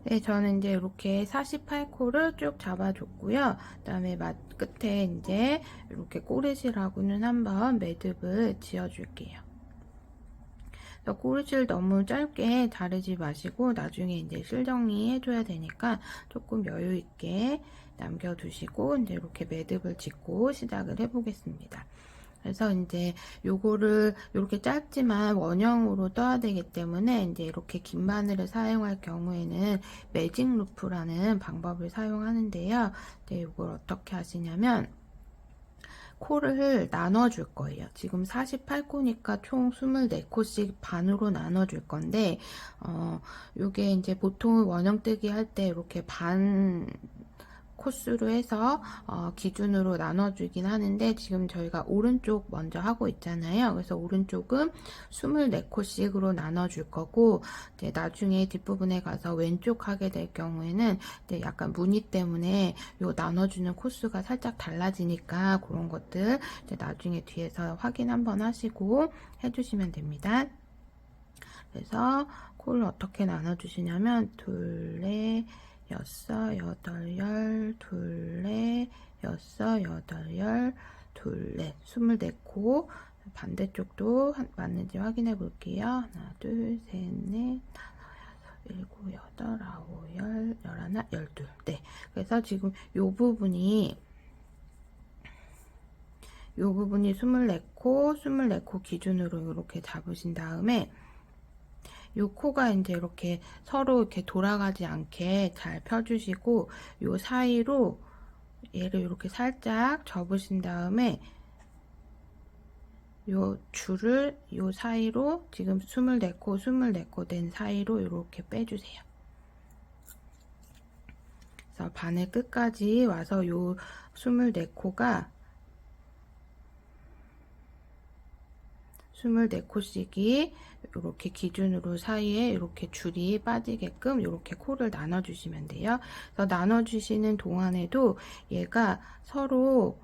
네, 저는 이제 이렇게 48코를 쭉 잡아줬고요. 그 다음에 끝에 이제 이렇게 꼬리실하고는 한번 매듭을 지어줄게요. 꼬리실 너무 짧게 자르지 마시고 나중에 이제 실 정리해줘야 되니까 조금 여유 있게 남겨두시고 이제 이렇게 매듭을 짓고 시작을 해보겠습니다. 그래서 이제 요거를 이렇게 짧지만 원형으로 떠야 되기 때문에 이제 이렇게 긴 바늘을 사용할 경우에는 매직 루프라는 방법을 사용하는데요. 이제 이걸 어떻게 하시냐면 코를 나눠 줄 거예요. 지금 48코니까 총 24코씩 반으로 나눠 줄 건데 요게 이제 보통 원형뜨기 할 때 이렇게 반 코스로 해서 기준으로 나눠주긴 하는데 지금 저희가 오른쪽 먼저 하고 있잖아요. 그래서 오른쪽은 24코씩으로 나눠줄 거고 이제 나중에 뒷부분에 가서 왼쪽 하게 될 경우에는 이제 약간 무늬 때문에 요 나눠주는 코스가 살짝 달라지니까 그런 것들 이제 나중에 뒤에서 확인 한번 하시고 해주시면 됩니다. 그래서 코를 어떻게 나눠주시냐면 둘, 넷, 여섯, 여덟, 열, 둘, 넷, 여섯, 여덟, 열, 둘, 넷, 24코. 반대쪽도 맞는지 확인해 볼게요. 하나, 둘, 셋, 넷, 다섯, 여섯, 일곱, 여덟, 아홉, 열, 열하나, 열둘. 네. 그래서 지금 요 부분이 24코, 24코 기준으로 이렇게 잡으신 다음에 요 코가 이제 이렇게 서로 이렇게 돌아가지 않게 잘 펴주시고 요 사이로 얘를 이렇게 살짝 접으신 다음에 요 줄을 요 사이로 지금 24코 24코 된 사이로 이렇게 빼주세요. 그래서 바늘 끝까지 와서 요 24코가 24코씩이 이렇게 기준으로 사이에 이렇게 줄이 빠지게끔 이렇게 코를 나눠 주시면 돼요. 그래서 나눠 주시는 동안에도 얘가 서로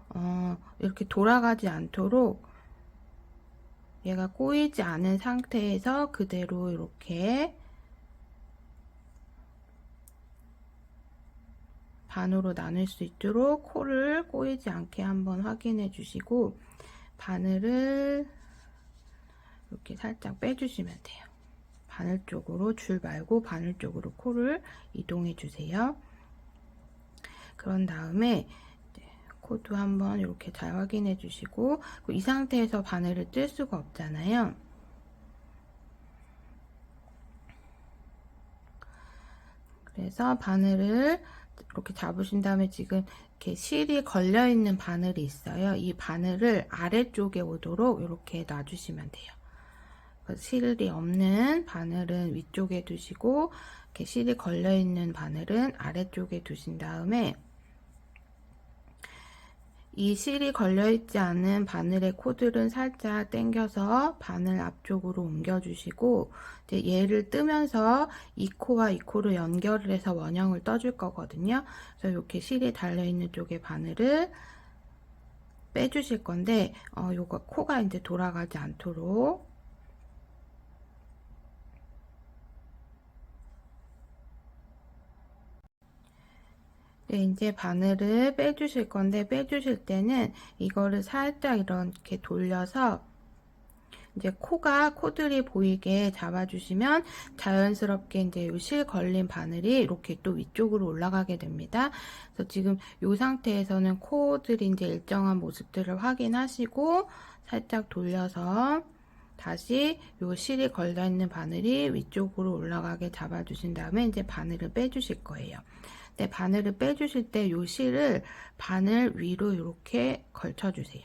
이렇게 돌아가지 않도록 얘가 꼬이지 않은 상태에서 그대로 이렇게 반으로 나눌 수 있도록 코를 꼬이지 않게 한번 확인해 주시고 바늘을 이렇게 살짝 빼주시면 돼요. 바늘 쪽으로 줄 말고 바늘 쪽으로 코를 이동해 주세요. 그런 다음에 코도 한번 이렇게 잘 확인해 주시고 이 상태에서 바늘을 뜰 수가 없잖아요. 그래서 바늘을 이렇게 잡으신 다음에 지금 이렇게 실이 걸려 있는 바늘이 있어요. 이 바늘을 아래쪽에 오도록 이렇게 놔주시면 돼요. 실이 없는 바늘은 위쪽에 두시고 이렇게 실이 걸려 있는 바늘은 아래쪽에 두신 다음에 이 실이 걸려 있지 않은 바늘의 코들은 살짝 당겨서 바늘 앞쪽으로 옮겨 주시고 이제 얘를 뜨면서 이 코와 이 코를 연결을 해서 원형을 떠줄 거거든요. 그래서 이렇게 실이 달려 있는 쪽에 바늘을 빼주실 건데 요거 코가 이제 돌아가지 않도록 네, 이제 바늘을 빼주실 건데 빼주실 때는 이거를 살짝 이렇게 돌려서 이제 코들이 보이게 잡아주시면 자연스럽게 이제 요 실 걸린 바늘이 이렇게 또 위쪽으로 올라가게 됩니다. 그래서 지금 이 상태에서는 코들이 이제 일정한 모습들을 확인하시고 살짝 돌려서 다시 요 실이 걸려 있는 바늘이 위쪽으로 올라가게 잡아주신 다음에 이제 바늘을 빼주실 거예요. 네, 바늘을 빼주실 때 요 실을 바늘 위로 이렇게 걸쳐주세요.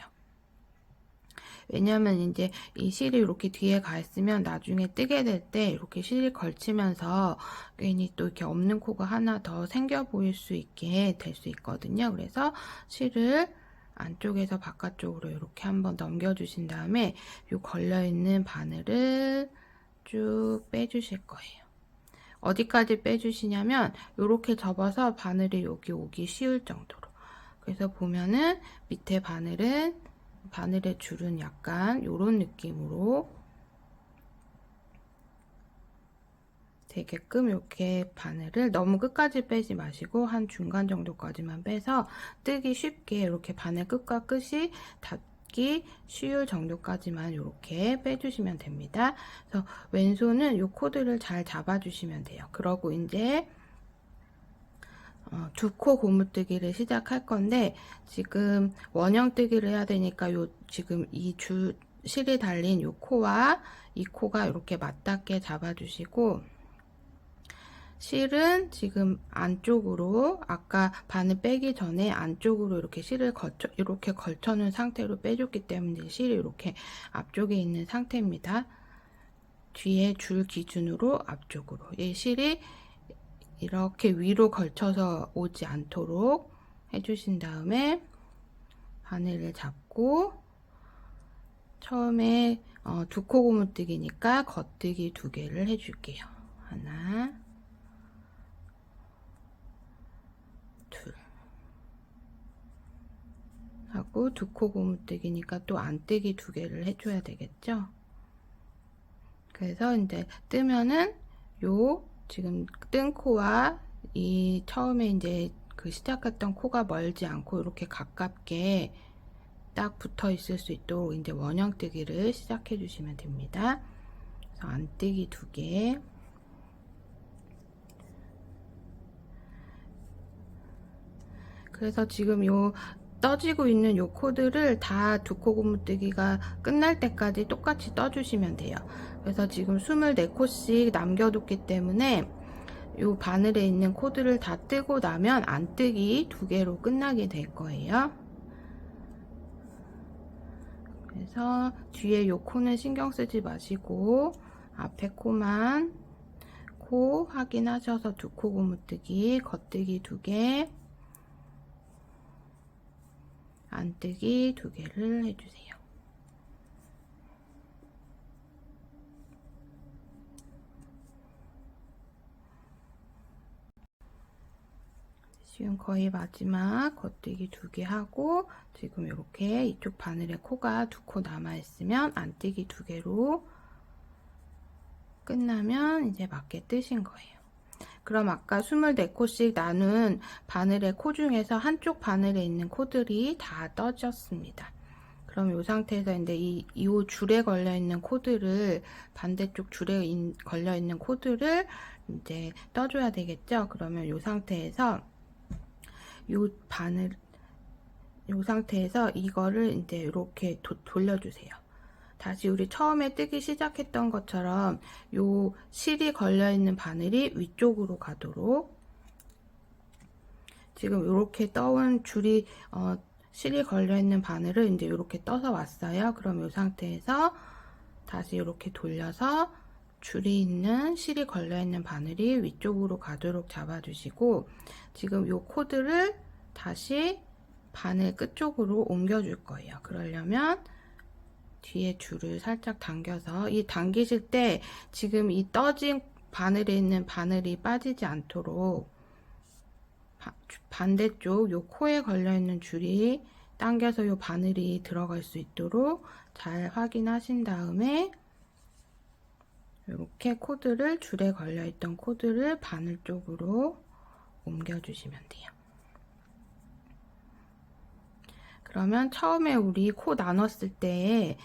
왜냐면 이제 이 실이 이렇게 뒤에 가 있으면 나중에 뜨게 될 때 이렇게 실이 걸치면서 괜히 또 이렇게 없는 코가 하나 더 생겨 보일 수 있게 될 수 있거든요. 그래서 실을 안쪽에서 바깥쪽으로 이렇게 한번 넘겨 주신 다음에 요 걸려 있는 바늘을 쭉 빼주실 거예요. 어디까지 빼주시냐면 이렇게 접어서 바늘이 여기 오기 쉬울 정도로. 그래서 보면은 밑에 바늘의 줄은 약간 이런 느낌으로 되게끔 이렇게 바늘을 너무 끝까지 빼지 마시고 한 중간 정도까지만 빼서 뜨기 쉽게 이렇게 바늘 끝과 끝이 닿기 쉬울 정도까지만 이렇게 빼주시면 됩니다. 그래서 왼손은 이 코드를 잘 잡아주시면 돼요. 그러고 이제 두 코 고무뜨기를 시작할 건데, 지금 원형뜨기를 해야 되니까 지금 이 실이 달린 요 코와 이 코가 이렇게 맞닿게 잡아주시고, 실은 지금 안쪽으로, 아까 바늘 빼기 전에 안쪽으로 이렇게 실을 이렇게 걸쳐놓은 상태로 빼줬기 때문에 실이 이렇게 앞쪽에 있는 상태입니다. 뒤에 줄 기준으로 앞쪽으로. 이 실이 이렇게 위로 걸쳐서 오지 않도록 해주신 다음에 바늘을 잡고, 처음에 두 코 고무뜨기니까 겉뜨기 2개를 해줄게요. 하나, 둘 하고, 두 코 고무뜨기니까 또 안뜨기 2개를 해줘야 되겠죠. 그래서 이제 뜨면은 지금 뜬 코와 이 처음에 이제 그 시작했던 코가 멀지 않고 이렇게 가깝게 딱 붙어 있을 수 있도록 이제 원형뜨기를 시작해 주시면 됩니다. 그래서 안뜨기 2개, 그래서 지금 떠지고 있는 요 코드를 다 두 코 고무뜨기가 끝날 때까지 똑같이 떠주시면 돼요. 그래서 지금 24코씩 남겨뒀기 때문에 요 바늘에 있는 코드를 다 뜨고 나면 안뜨기 2개로 끝나게 될 거예요. 그래서 뒤에 요 코는 신경 쓰지 마시고 앞에 코만 코 확인하셔서 두 코 고무뜨기, 겉뜨기 2개, 안뜨기 2개를 해주세요. 지금 거의 마지막 겉뜨기 2개 하고, 지금 이렇게 이쪽 바늘에 코가 2코 남아있으면 안뜨기 2개로 끝나면 이제 맞게 뜨신 거예요. 그럼 아까 24코씩 나눈 바늘의 코 중에서 한쪽 바늘에 있는 코들이 다 떠졌습니다. 그럼 이 상태에서 이제 이 줄에 걸려 있는 코드를, 반대쪽 줄에 걸려 있는 코드를 이제 떠줘야 되겠죠. 그러면 이 상태에서 이 상태에서 이거를 이제 이렇게 돌려주세요. 다시 우리 처음에 뜨기 시작했던 것처럼 요 실이 걸려있는 바늘이 위쪽으로 가도록, 지금 이렇게 떠온 줄이 실이 걸려있는 바늘을 이제 이렇게 떠서 왔어요. 그럼 이 상태에서 다시 이렇게 돌려서 줄이 있는 실이 걸려있는 바늘이 위쪽으로 가도록 잡아주시고, 지금 이 코드를 다시 바늘 끝쪽으로 옮겨줄 거예요. 그러려면 뒤에 줄을 살짝 당겨서, 이 당기실 때 지금 이 떠진 바늘에 있는 바늘이 빠지지 않도록 반대쪽 요 코에 걸려있는 줄이 당겨서 요 바늘이 들어갈 수 있도록 잘 확인하신 다음에 이렇게 코드를, 줄에 걸려있던 코드를 바늘 쪽으로 옮겨주시면 돼요. 그러면 처음에 우리 코 나눴을 때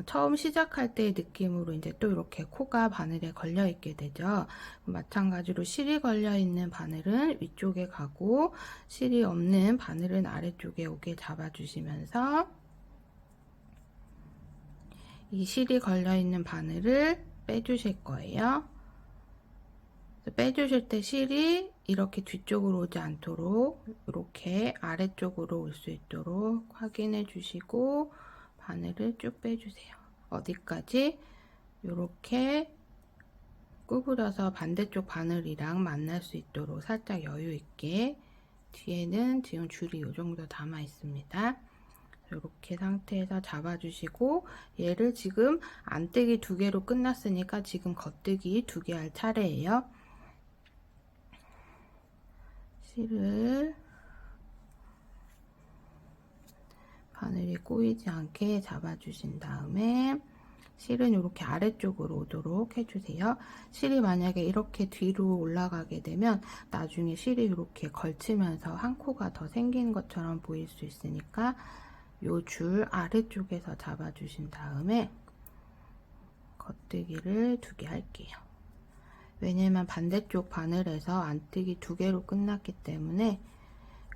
처음 시작할 때의 느낌으로 이제 또 이렇게 코가 바늘에 걸려 있게 되죠. 마찬가지로 실이 걸려 있는 바늘은 위쪽에 가고, 실이 없는 바늘은 아래쪽에 오게 잡아주시면서 이 실이 걸려 있는 바늘을 빼주실 거예요. 빼주실 때 실이 이렇게 뒤쪽으로 오지 않도록 이렇게 아래쪽으로 올 수 있도록 확인해 주시고 바늘을 쭉 빼주세요. 어디까지? 이렇게 구부려서 반대쪽 바늘이랑 만날 수 있도록 살짝 여유 있게. 뒤에는 지금 줄이 이 정도 남아 있습니다. 이렇게 상태에서 잡아주시고, 얘를 지금 안뜨기 2개로 끝났으니까 지금 겉뜨기 2개 할 차례예요. 실을 바늘이 꼬이지 않게 잡아주신 다음에 실은 이렇게 아래쪽으로 오도록 해주세요. 실이 만약에 이렇게 뒤로 올라가게 되면 나중에 실이 이렇게 걸치면서 한 코가 더 생기는 것처럼 보일 수 있으니까 요 줄 아래쪽에서 잡아주신 다음에 겉뜨기를 2개 할게요. 왜냐면 반대쪽 바늘에서 안뜨기 2개로 끝났기 때문에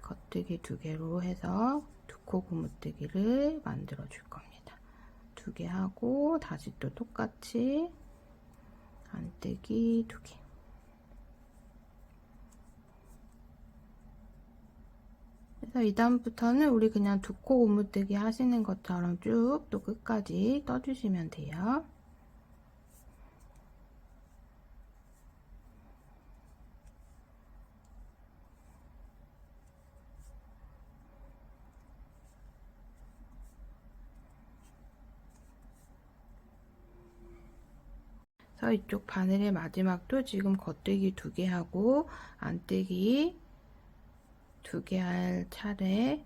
겉뜨기 2개로 해서 2코 고무뜨기를 만들어 줄 겁니다. 2개 하고 다시 또 똑같이 안뜨기 2개. 그래서 이 다음부터는 우리 그냥 2코 고무뜨기 하시는 것처럼 쭉 또 끝까지 떠주시면 돼요. 그래서 이쪽 바늘의 마지막도 지금 겉뜨기 2개 하고 안뜨기 2개 할 차례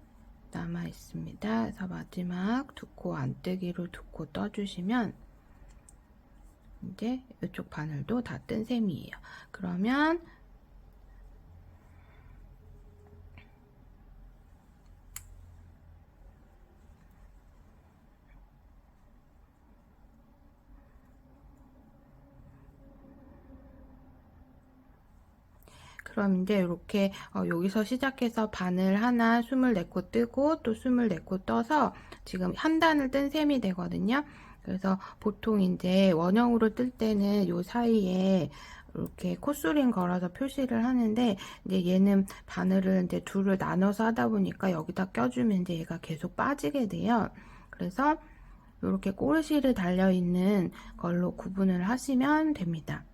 남아 있습니다. 그래서 마지막 2코 안뜨기로 2코 떠주시면 이제 이쪽 바늘도 다 뜬 셈이에요. 그러면 이제 이렇게 여기서 시작해서 바늘 하나 24코 뜨고 또 24코 떠서 지금 한 단을 뜬 셈이 되거든요. 그래서 보통 이제 원형으로 뜰 때는 요 사이에 이렇게 콧소린 걸어서 표시를 하는데 이제 얘는 바늘을 이제 둘을 나눠서 하다 보니까 여기다 껴주면 이제 얘가 계속 빠지게 돼요. 그래서 이렇게 꼬리실이 달려 있는 걸로 구분을 하시면 됩니다.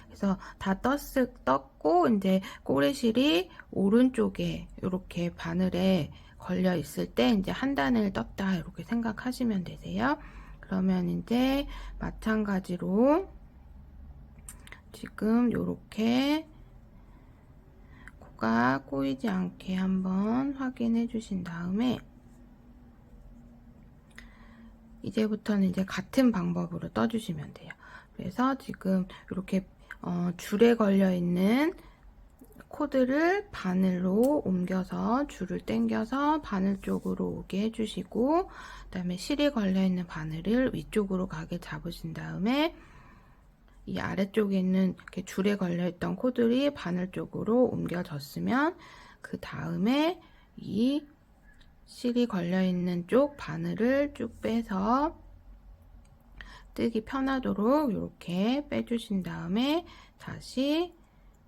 그래서 다 떴고 이제 꼬리실이 오른쪽에 이렇게 바늘에 걸려 있을 때 이제 한 단을 떴다 이렇게 생각하시면 되세요. 그러면 이제 마찬가지로 지금 이렇게 코가 꼬이지 않게 한번 확인해 주신 다음에 이제부터는 이제 같은 방법으로 떠주시면 돼요. 그래서 지금 이렇게 줄에 걸려 있는 코드를 바늘로 옮겨서 줄을 당겨서 바늘 쪽으로 오게 해주시고, 그 다음에 실이 걸려 있는 바늘을 위쪽으로 가게 잡으신 다음에 이 아래쪽에 있는 이렇게 줄에 걸려 있던 코들이 바늘 쪽으로 옮겨졌으면 그 다음에 이 실이 걸려 있는 쪽 바늘을 쭉 빼서 뜨기 편하도록 이렇게 빼주신 다음에 다시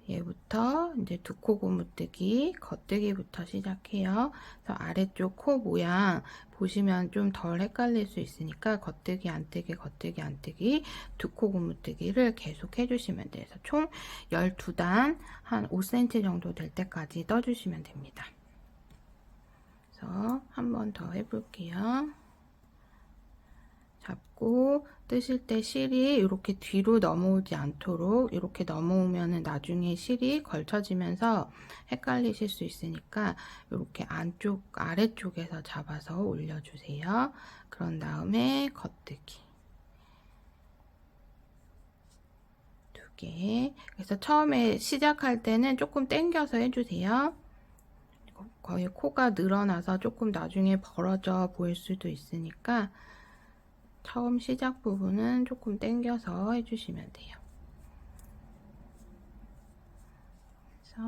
얘부터 이제 2코 고무뜨기, 겉뜨기부터 시작해요. 그래서 아래쪽 코 모양 보시면 좀 덜 헷갈릴 수 있으니까 겉뜨기, 안뜨기, 겉뜨기, 안뜨기 2코 고무뜨기를 계속 해주시면 돼요. 그래서 총 12단 한 5cm 정도 될 때까지 떠주시면 됩니다. 그래서 한 번 더 해볼게요. 잡고 뜨실 때 실이 이렇게 뒤로 넘어오지 않도록, 이렇게 넘어오면은 나중에 실이 걸쳐지면서 헷갈리실 수 있으니까 이렇게 안쪽 아래쪽에서 잡아서 올려주세요. 그런 다음에 겉뜨기 2개. 그래서 처음에 시작할 때는 조금 당겨서 해주세요. 거의 코가 늘어나서 조금 나중에 벌어져 보일 수도 있으니까 처음 시작 부분은 조금 당겨서 해주시면 돼요. 그래서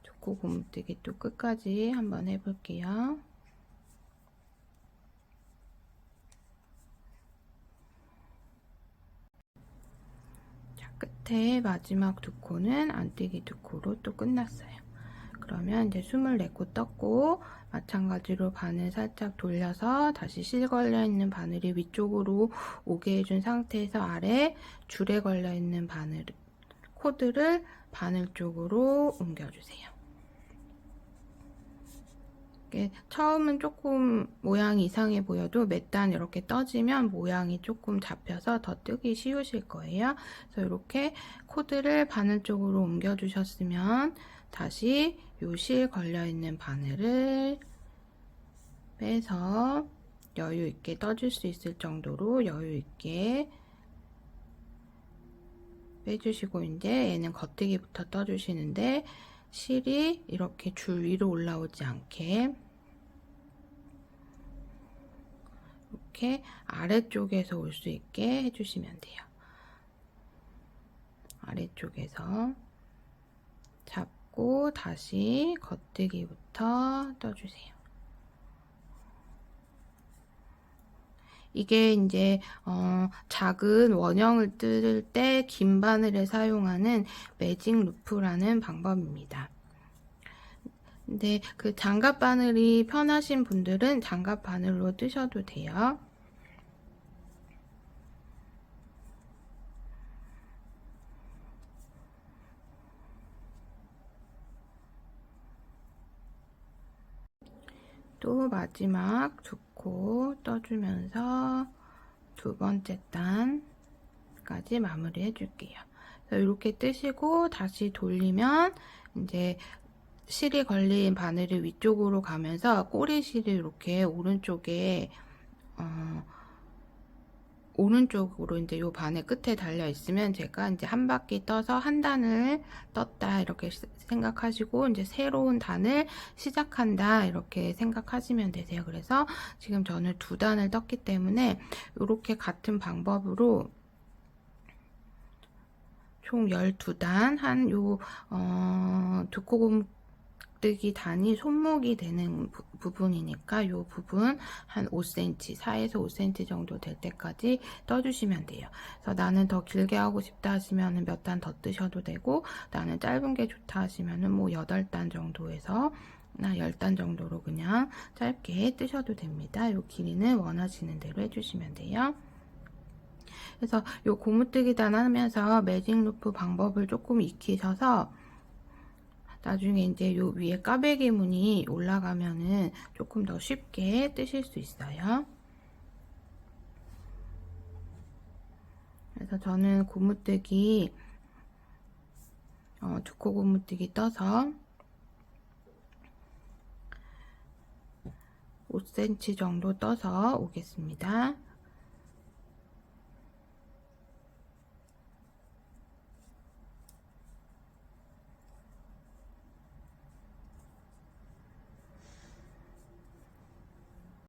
2코 고무뜨기 또 끝까지 한번 해볼게요. 자, 끝에 마지막 2코는 안뜨기 2코로 또 끝났어요. 그러면 이제 24코 떴고 마찬가지로 바늘 살짝 돌려서 다시 실 걸려 있는 바늘이 위쪽으로 오게 해준 상태에서 아래 줄에 걸려 있는 바늘 코드를 바늘 쪽으로 옮겨주세요. 처음은 조금 모양이 이상해 보여도 몇 단 이렇게 떠지면 모양이 조금 잡혀서 더 뜨기 쉬우실 거예요. 그래서 이렇게 코드를 바늘 쪽으로 옮겨 주셨으면 다시 요 실 걸려 있는 바늘을 빼서 여유 있게 떠줄 수 있을 정도로 여유 있게 빼주시고, 이제 얘는 겉뜨기부터 떠주시는데 실이 이렇게 줄 위로 올라오지 않게 이렇게 아래쪽에서 올 수 있게 해주시면 돼요. 아래쪽에서 잡고 다시 겉뜨기부터 떠주세요. 이게 이제 작은 원형을 뜯을 때 긴 바늘을 사용하는 매직 루프라는 방법입니다. 근데 그 장갑 바늘이 편하신 분들은 장갑 바늘로 뜨셔도 돼요. 또 마지막 두 코 떠주면서 두 번째 단까지 마무리 해줄게요. 이렇게 뜨시고 다시 돌리면 이제 실이 걸린 바늘이 위쪽으로 가면서 꼬리실이 이렇게 오른쪽에 오른쪽으로 이제 요 바늘 끝에 달려 있으면 제가 이제 한 바퀴 떠서 한 단을 떴다 이렇게 생각하시고 이제 새로운 단을 시작한다 이렇게 생각하시면 되세요. 그래서 지금 저는 두 단을 떴기 때문에 이렇게 같은 방법으로 총 12단 한 요 두 코굼뜨기 단이 손목이 되는 부분이니까 요 부분 한 5cm, 4에서 5cm 정도 될 때까지 떠주시면 돼요. 그래서 나는 더 길게 하고 싶다 하시면 몇 단 더 뜨셔도 되고, 나는 짧은 게 좋다 하시면 뭐 8단 정도에서 나 10단 정도로 그냥 짧게 뜨셔도 됩니다. 요 길이는 원하시는 대로 해주시면 돼요. 그래서 요 고무뜨기 단 하면서 매직 루프 방법을 조금 익히셔서 나중에 이제 요 위에 까베기 무늬 올라가면은 조금 더 쉽게 뜨실 수 있어요. 그래서 저는 고무뜨기 두 코 고무뜨기 떠서 5cm 정도 떠서 오겠습니다.